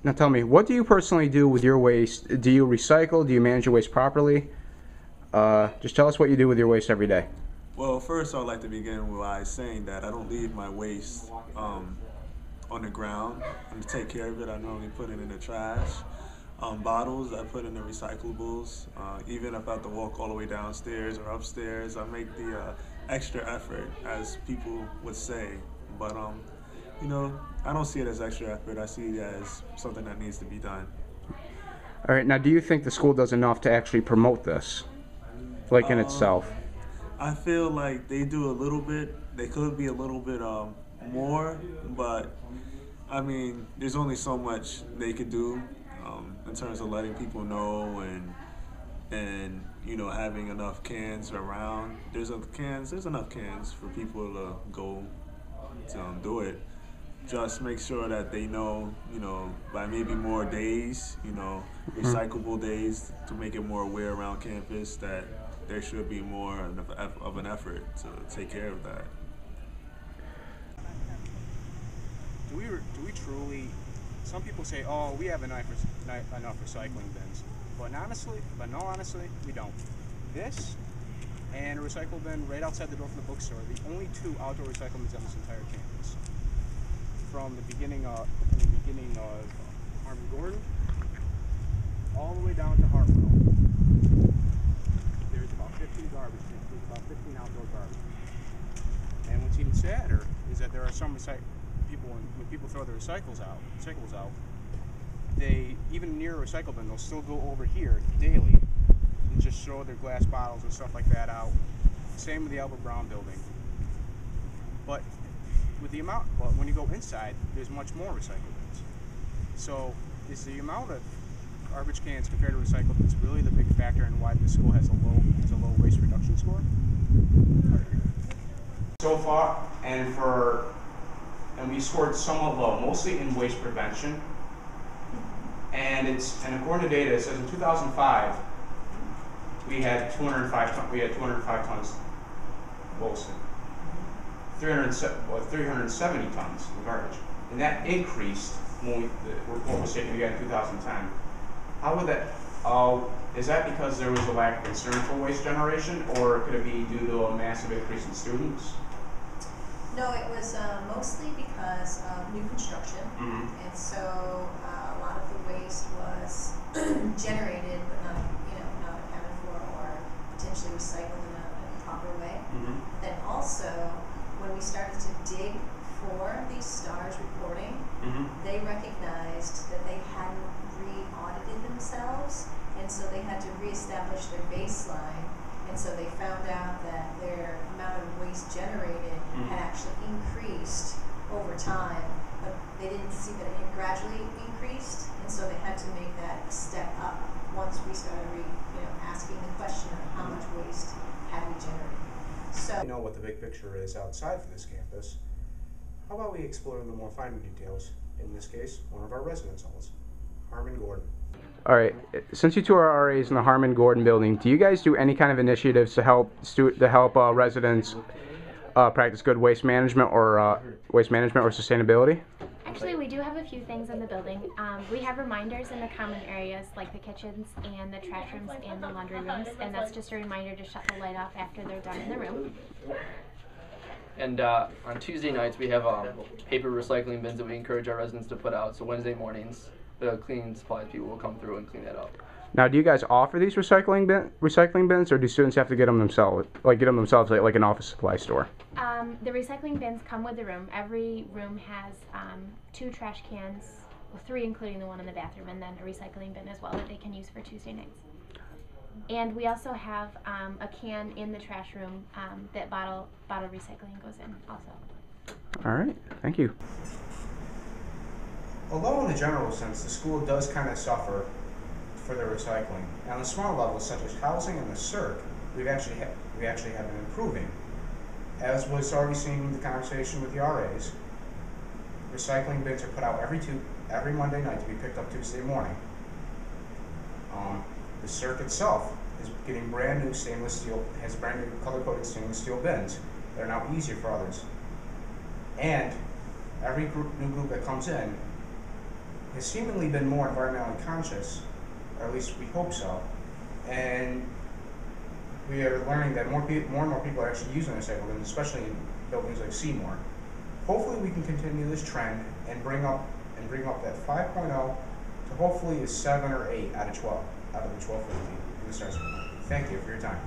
Now tell me, what do you personally do with your waste? Do you recycle? Do you manage your waste properly? Just tell us what you do with your waste every day. Well, first I'd like to begin by saying that I don't leave my waste on the ground. And to take care of it, I normally put it in the trash. Bottles, I put in the recyclables. Even if I have to walk all the way downstairs or upstairs, I make the extra effort, as people would say. But I don't see it as extra effort. I see it as something that needs to be done. All right. Now, do you think the school does enough to actually promote this, like in itself? I feel like they do a little bit. They could be a little bit more, but I mean, there's only so much they could do in terms of letting people know and having enough cans around. There's enough cans for people to go to do it. Just make sure that they know, by maybe more days, recyclable days, to make it more aware around campus that there should be more of an effort to take care of that. Do we truly? Some people say, "Oh, we have enough recycling bins," but honestly, we don't. This and a recycle bin right outside the door from the bookstore are the only two outdoor recycle bins on this entire campus. From the beginning of Harmon Gordon all the way down to Hartwell. There's about 15 garbage bins. There's about 15 outdoor garbage bins. And what's even sadder is that there are some people when people throw their recyclables out, they even near a recycle bin they'll still go over here daily and just throw their glass bottles and stuff like that out. Same with the Albert Brown building. But when you go inside, there's much more recycle bins. So is the amount of garbage cans compared to recycle bins really the big factor in why the school has a low waste reduction score? So far, and we scored somewhat low, mostly in waste prevention. And according to data, it says in 2005 we had 205 tons mostly. 370 tons of garbage, and that increased when the report was taken again in 2010. How would that? Is that because there was a lack of concern for waste generation, or could it be due to a massive increase in students? No, it was mostly because of new construction, and so a lot of the waste was generated, but not accounted for or potentially recycled in a proper way. Then also, when we started to dig for these stars reporting, they recognized that they hadn't re-audited themselves, and so they had to reestablish their baseline. And so they found out that their amount of waste generated had actually increased over time, but they didn't see that it had gradually increased, and so they had to make that step up once we started asking the question of how much waste had we generated. So You know what the big picture is outside for this campus. How about we explore the more finer details? In this case, one of our residence halls, Harmon Gordon. All right. Since you two are RAs in the Harmon Gordon building, do you guys do any kind of initiatives to help residents practice good waste management or sustainability? Actually, we do have a few things in the building. We have reminders in the common areas like the kitchens and the trash rooms and the laundry rooms, and that's just a reminder to shut the light off after they're done in the room. And on Tuesday nights, we have paper recycling bins that we encourage our residents to put out. So Wednesday mornings, the cleaning supplies people will come through and clean that up. Now, do you guys offer these recycling bins, or do students have to get them themselves? Like an office supply store? The recycling bins come with the room. Every room has 2 trash cans, well, 3 including the one in the bathroom, and then a recycling bin as well that they can use for Tuesday nights. And we also have a can in the trash room that bottle recycling goes in also. All right, thank you. Although in the general sense, the school does kind of suffer for their recycling, and on the small levels such as housing and the CERC, we actually have been improving. As was already seen in the conversation with the RAs, recycling bins are put out every Monday night to be picked up Tuesday morning. The CERC itself is getting brand new color-coded stainless steel bins that are now easier for others. And every new group that comes in has seemingly been more environmentally conscious, or at least we hope so, and we are learning that more and more people are actually using recycled bins, especially in buildings like Seymour. Hopefully we can continue this trend and bring up that 5.0 to hopefully a 7 or 8 out of 12, out of the 1250 in the start school. Thank you for your time.